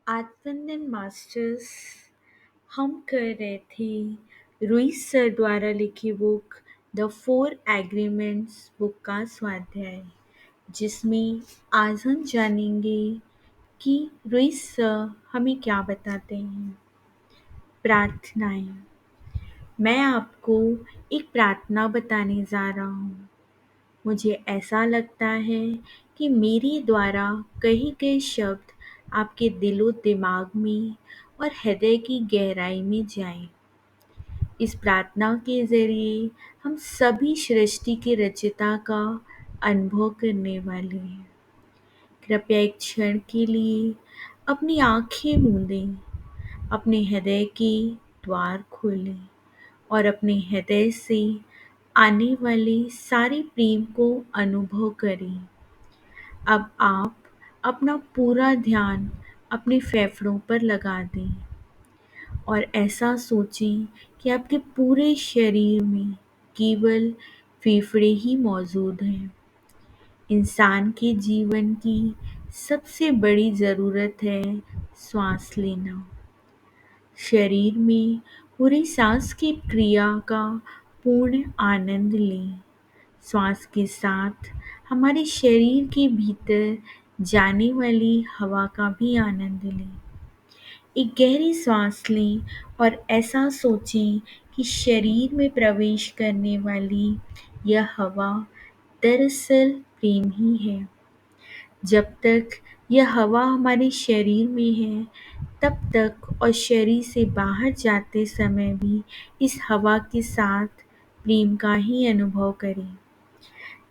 आज वंदन मास्टर्स हम कर रहे थे रुइस सर द्वारा लिखी book the four agreements book का स्वाध्याय, जिसमें आज हम जानेंगे कि रुइस सर हमें क्या बताते हैं। प्रार्थनाएं। मैं आपको एक प्रार्थना बताने जा रहा हूँ। मुझे ऐसा लगता है कि मेरे द्वारा कहे गए शब्द आपके दिलो दिमाग में और हृदय की गहराई में जाएं। इस प्रार्थना के जरिए हम सभी सृष्टि के रचयिता का अनुभव करने वाले हैं। कृपया एक क्षण के लिए अपनी आंखें मूंदें, अपने हृदय के द्वार खोलें और अपने हृदय से आने वाले सारे प्रेम को अनुभव करें। अब आप अपना पूरा ध्यान अपने फेफड़ों पर लगा दें और ऐसा सोचें कि आपके पूरे शरीर में केवल फेफड़े ही मौजूद हैं। इंसान के जीवन की सबसे बड़ी ज़रूरत है श्वास लेना। शरीर में हो रही सांस की क्रिया का पूर्ण आनंद लें। श्वास के साथ हमारे शरीर के भीतर जाने वाली हवा का भी आनंद लें। एक गहरी सांस लें और ऐसा सोचें कि शरीर में प्रवेश करने वाली यह हवा दरअसल प्रेम ही है। जब तक यह हवा हमारे शरीर में है, तब तक और शरीर से बाहर जाते समय भी इस हवा के साथ प्रेम का ही अनुभव करें।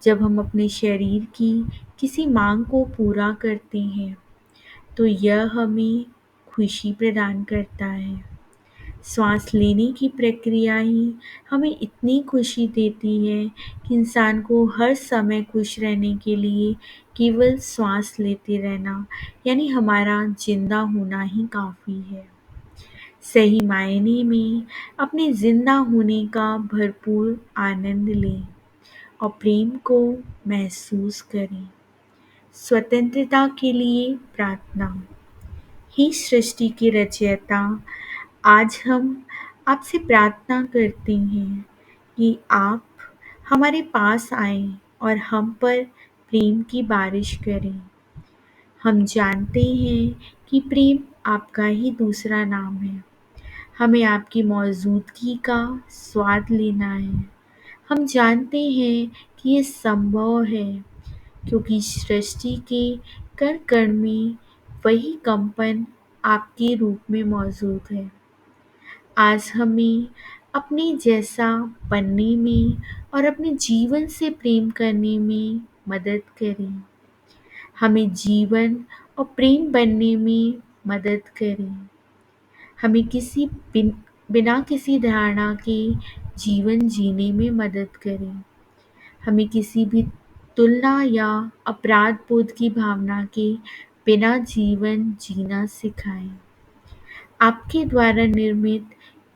जब हम अपने शरीर की किसी मांग को पूरा करते हैं, तो यह हमें खुशी प्रदान करता है। श्वास लेने की प्रक्रिया ही हमें इतनी खुशी देती है कि इंसान को हर समय खुश रहने के लिए केवल श्वास लेते रहना यानी हमारा जिंदा होना ही काफ़ी है। सही मायने में अपने जिंदा होने का भरपूर आनंद लें और प्रेम को महसूस करें। स्वतंत्रता के लिए प्रार्थना। हे सृष्टि के रचयिता, आज हम आपसे प्रार्थना करते हैं कि आप हमारे पास आएं और हम पर प्रेम की बारिश करें। हम जानते हैं कि प्रेम आपका ही दूसरा नाम है। हमें आपकी मौजूदगी का स्वाद लेना है। हम जानते हैं कि ये संभव है क्योंकि सृष्टि के कण कण में वही कंपन आपके रूप में मौजूद है। आज हमें अपने जैसा बनने में और अपने जीवन से प्रेम करने में मदद करें। हमें जीवन और प्रेम बनने में मदद करें। हमें बिना किसी धारणा के जीवन जीने में मदद करें। हमें किसी भी तुलना या अपराध बोध की भावना के बिना जीवन जीना सिखाएं। आपके द्वारा निर्मित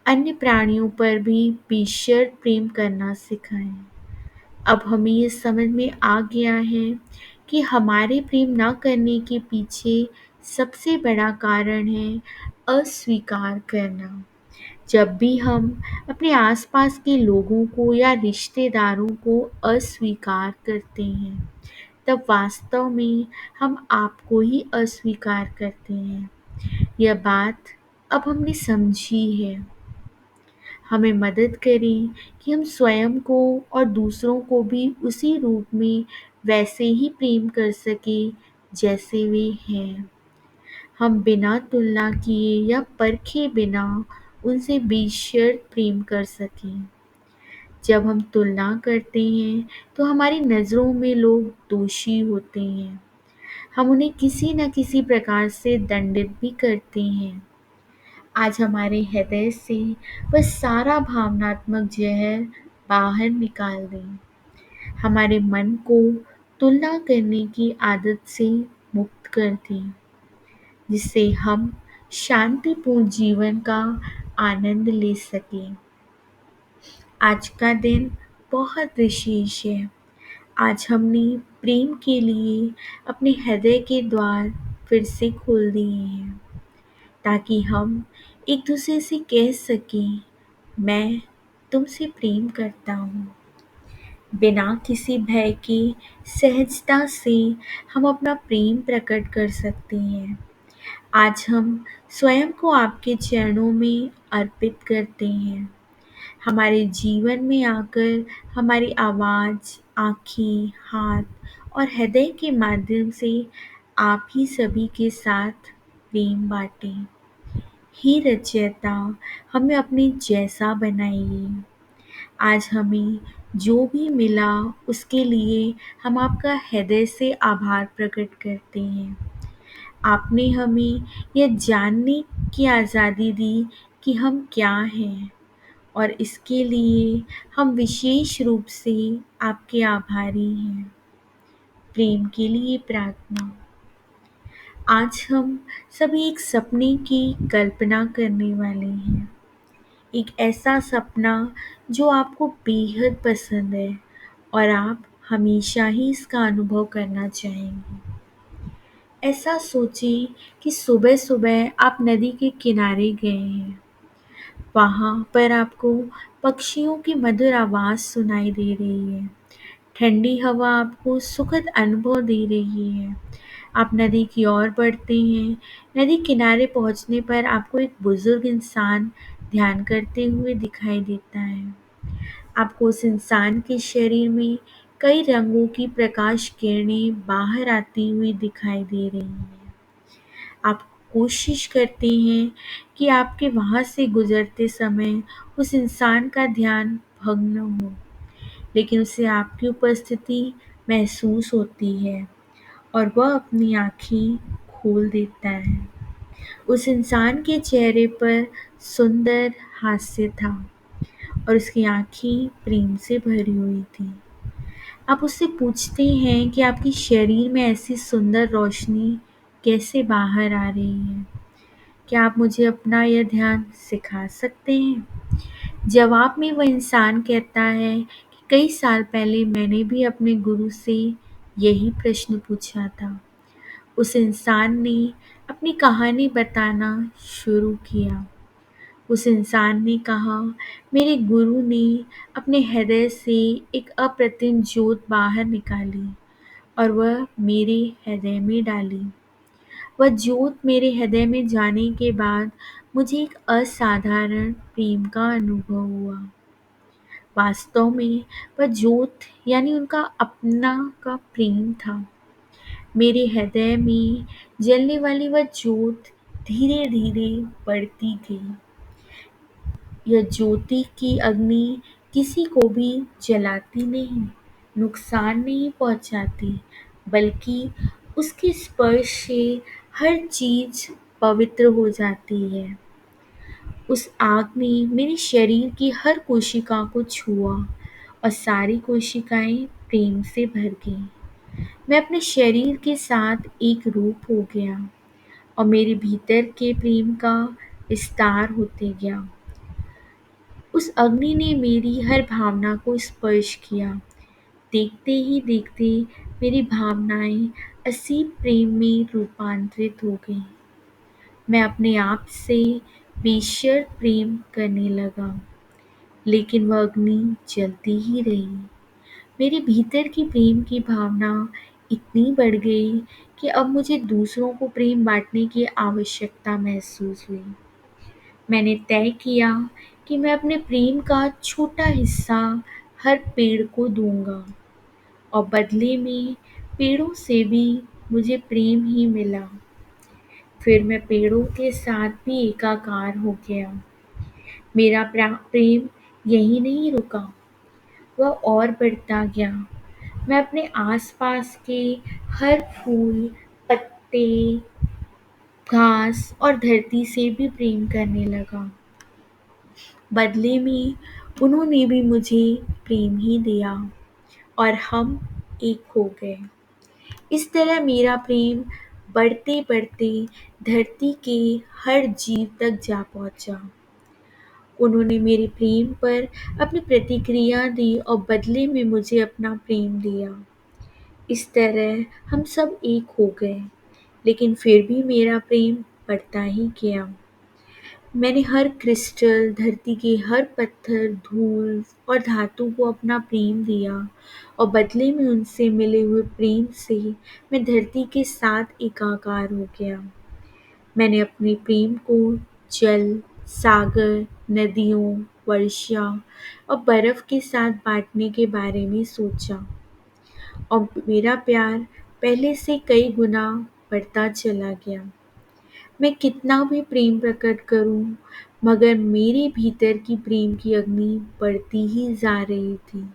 अन्य प्राणियों पर भी बेशर्त प्रेम करना सिखाएं। अब हमें ये समझ में आ गया है कि हमारे प्रेम न करने के पीछे सबसे बड़ा कारण है अस्वीकार करना। जब भी हम अपने आसपास के लोगों को या रिश्तेदारों को अस्वीकार करते हैं, तब वास्तव में हम आपको ही अस्वीकार करते हैं। यह बात अब हमने समझी है। हमें मदद करें कि हम स्वयं को और दूसरों को भी उसी रूप में वैसे ही प्रेम कर सकें जैसे वे हैं। हम बिना तुलना किए या परखे बिना उनसे बेशर्त प्रेम कर सकें। जब हम तुलना करते हैं तो हमारी नज़रों में लोग दोषी होते हैं। हम उन्हें किसी न किसी प्रकार से दंडित भी करते हैं। आज हमारे हृदय से वह सारा भावनात्मक जहर बाहर निकाल दें। हमारे मन को तुलना करने की आदत से मुक्त कर दें, जिससे हम शांतिपूर्ण जीवन का आनंद ले सकें। आज का दिन बहुत विशेष है। आज हमने प्रेम के लिए अपने हृदय के द्वार फिर से खोल दिए हैं। ताकि हम एक दूसरे से कह सकें, मैं तुमसे प्रेम करता हूँ। बिना किसी भय के सहजता से हम अपना प्रेम प्रकट कर सकते हैं। आज हम स्वयं को आपके चरणों में अर्पित करते हैं। हमारे जीवन में आकर हमारी आवाज़, आँखें, हाथ और हृदय के माध्यम से आप ही सभी के साथ प्रेम बाँटें। हे रचयिता, हमें अपने जैसा बनाइए। आज हमें जो भी मिला उसके लिए हम आपका हृदय से आभार प्रकट करते हैं। आपने हमें यह जानने की आज़ादी दी कि हम क्या हैं, और इसके लिए हम विशेष रूप से आपके आभारी हैं। प्रेम के लिए प्रार्थना। आज हम सभी एक सपने की कल्पना करने वाले हैं। एक ऐसा सपना जो आपको बेहद पसंद है और आप हमेशा ही इसका अनुभव करना चाहेंगे। ऐसा सोचें कि सुबह सुबह आप नदी के किनारे गए हैं। वहाँ पर आपको पक्षियों की मधुर आवाज़ सुनाई दे रही है। ठंडी हवा आपको सुखद अनुभव दे रही है। आप नदी की ओर बढ़ते हैं। नदी किनारे पहुँचने पर आपको एक बुजुर्ग इंसान ध्यान करते हुए दिखाई देता है। आपको उस इंसान के शरीर में कई रंगों की प्रकाश किरणें बाहर आती हुई दिखाई दे रही हैं। आप कोशिश करते हैं कि आपके वहाँ से गुजरते समय उस इंसान का ध्यान भंग न हो, लेकिन उसे आपकी उपस्थिति महसूस होती है और वह अपनी आँखें खोल देता है। उस इंसान के चेहरे पर सुंदर हास्य था और उसकी आँखें प्रेम से भरी हुई थीं। आप उससे पूछते हैं कि आपके शरीर में ऐसी सुंदर रोशनी कैसे बाहर आ रही है? क्या आप मुझे अपना यह ध्यान सिखा सकते हैं? जवाब में वह इंसान कहता है कि कई साल पहले मैंने भी अपने गुरु से यही प्रश्न पूछा था। उस इंसान ने अपनी कहानी बताना शुरू किया। उस इंसान ने कहा, मेरे गुरु ने अपने हृदय से एक अप्रतिम ज्योत बाहर निकाली और वह मेरे हृदय में डाली। वह ज्योत मेरे हृदय में जाने के बाद मुझे एक असाधारण प्रेम का अनुभव हुआ। वास्तव में वह ज्योत यानी उनका अपना का प्रेम था। मेरे हृदय में जलने वाली वह ज्योत धीरे धीरे बढ़ती गई। यह ज्योति की अग्नि किसी को भी जलाती नहीं, नुकसान नहीं पहुंचाती, बल्कि उसके स्पर्श से हर चीज पवित्र हो जाती है। उस आग ने मेरे शरीर की हर कोशिका को छुआ और सारी कोशिकाएं प्रेम से भर गईं। मैं अपने शरीर के साथ एक रूप हो गया और मेरे भीतर के प्रेम का विस्तार होते गया। उस अग्नि ने मेरी हर भावना को स्पर्श किया। देखते ही देखते मेरी भावनाएं असीम प्रेम में रूपांतरित हो गईं। मैं अपने आप से बेशर्त प्रेम करने लगा, लेकिन वह अग्नि जलती ही रही। मेरे भीतर की प्रेम की भावना इतनी बढ़ गई कि अब मुझे दूसरों को प्रेम बांटने की आवश्यकता महसूस हुई। मैंने तय किया कि मैं अपने प्रेम का छोटा हिस्सा हर पेड़ को दूंगा और बदले में पेड़ों से भी मुझे प्रेम ही मिला। फिर मैं पेड़ों के साथ भी एकाकार हो गया। मेरा प्रेम यहीं नहीं रुका, वह और बढ़ता गया। मैं अपने आसपास के हर फूल, पत्ते, घास और धरती से भी प्रेम करने लगा। बदले में उन्होंने भी मुझे प्रेम ही दिया और हम एक हो गए। इस तरह मेरा प्रेम बढ़ते बढ़ते धरती के हर जीव तक जा पहुंचा। उन्होंने मेरे प्रेम पर अपनी प्रतिक्रिया दी और बदले में मुझे अपना प्रेम दिया। इस तरह हम सब एक हो गए, लेकिन फिर भी मेरा प्रेम बढ़ता ही गया। मैंने हर क्रिस्टल, धरती के हर पत्थर, धूल और धातु को अपना प्रेम दिया और बदले में उनसे मिले हुए प्रेम से मैं धरती के साथ एकाकार हो गया। मैंने अपने प्रेम को जल, सागर, नदियों, वर्षा और बर्फ के साथ बांटने के बारे में सोचा और मेरा प्यार पहले से कई गुना बढ़ता चला गया। मैं कितना भी प्रेम प्रकट करूं, मगर मेरे भीतर की प्रेम की अग्नि बढ़ती ही जा रही थी।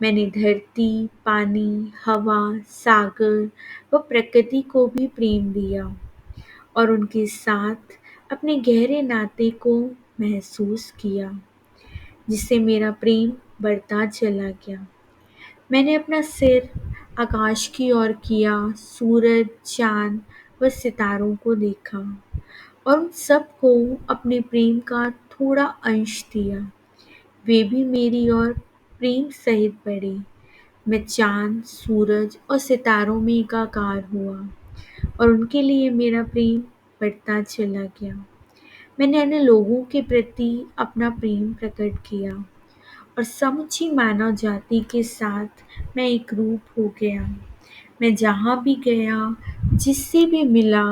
मैंने धरती, पानी, हवा, सागर व प्रकृति को भी प्रेम दिया और उनके साथ अपने गहरे नाते को महसूस किया, जिससे मेरा प्रेम बढ़ता चला गया। मैंने अपना सिर आकाश की ओर किया, सूरज, चांद व सितारों को देखा और उन सबको अपने प्रेम का थोड़ा अंश दिया। वे भी मेरी ओर प्रेम सहित बढ़े। मैं चांद, सूरज और सितारों में एकाकार हुआ और उनके लिए मेरा प्रेम बढ़ता चला गया। मैंने अन्य लोगों के प्रति अपना प्रेम प्रकट किया और समूची मानव जाति के साथ मैं एक रूप हो गया। मैं जहाँ भी गया, जिससे भी मिला,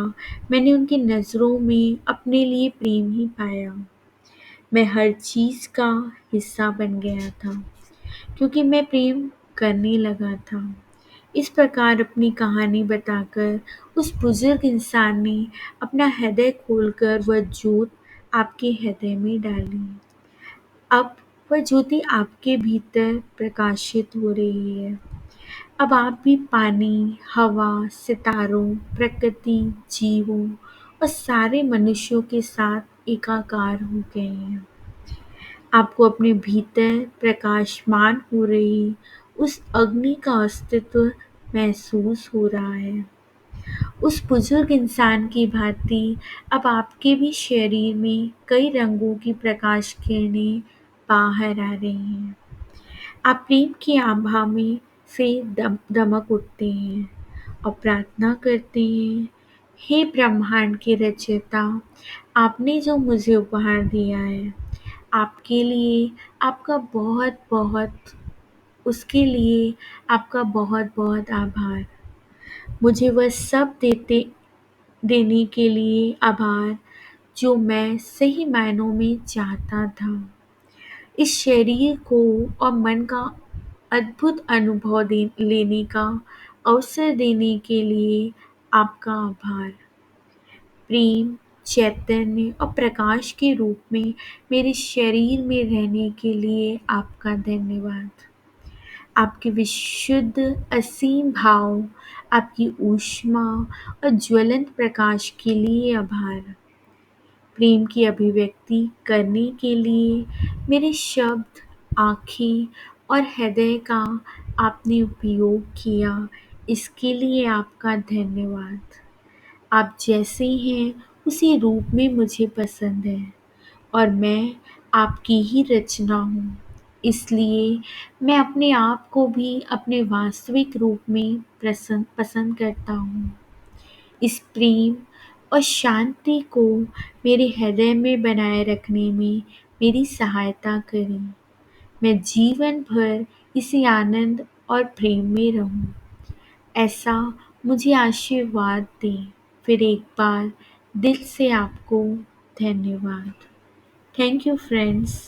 मैंने उनकी नज़रों में अपने लिए प्रेम ही पाया। मैं हर चीज़ का हिस्सा बन गया था, क्योंकि मैं प्रेम करने लगा था। इस प्रकार अपनी कहानी बताकर उस बुजुर्ग इंसान ने अपना हृदय खोलकर वह ज्योत आपके हृदय में डाली। अब वह ज्योति आपके भीतर प्रकाशित हो रही है। अब आप भी पानी, हवा, सितारों, प्रकृति, जीवों और सारे मनुष्यों के साथ एकाकार हो गए हैं। आपको अपने भीतर प्रकाशमान हो रही उस अग्नि का अस्तित्व महसूस हो रहा है। उस बुजुर्ग इंसान की भांति अब आपके भी शरीर में कई रंगों की प्रकाश किरणें बाहर आ रही हैं। आप प्रेम की आभा में से दमक उठते हैं और प्रार्थना करते हैं, हे ब्रह्मांड के रचयिता, आपने जो मुझे उपहार दिया है, आपके लिए आपका बहुत बहुत उसके लिए आपका बहुत बहुत आभार। मुझे वह सब देने के लिए आभार जो मैं सही मायनों में चाहता था। इस शरीर को और मन का अद्भुत अनुभव लेने का अवसर देने के लिए आपका आभार। प्रेम, चैतन्य और प्रकाश के रूप में मेरे शरीर में रहने के लिए आपका धन्यवाद। आपके विशुद्ध असीम भाव, आपकी ऊष्मा और ज्वलंत प्रकाश के लिए आभार। प्रेम की अभिव्यक्ति करने के लिए मेरे शब्द, आँखें और हृदय का आपने उपयोग किया, इसके लिए आपका धन्यवाद। आप जैसे हैं उसी रूप में मुझे पसंद है और मैं आपकी ही रचना हूँ। इसलिए मैं अपने आप को भी अपने वास्तविक रूप में पसंद करता हूँ। इस प्रेम और शांति को मेरे हृदय में बनाए रखने में मेरी सहायता करें। मैं जीवन भर इसी आनंद और प्रेम में रहूं। ऐसा मुझे आशीर्वाद दें। फिर एक बार दिल से आपको धन्यवाद। Thank you friends.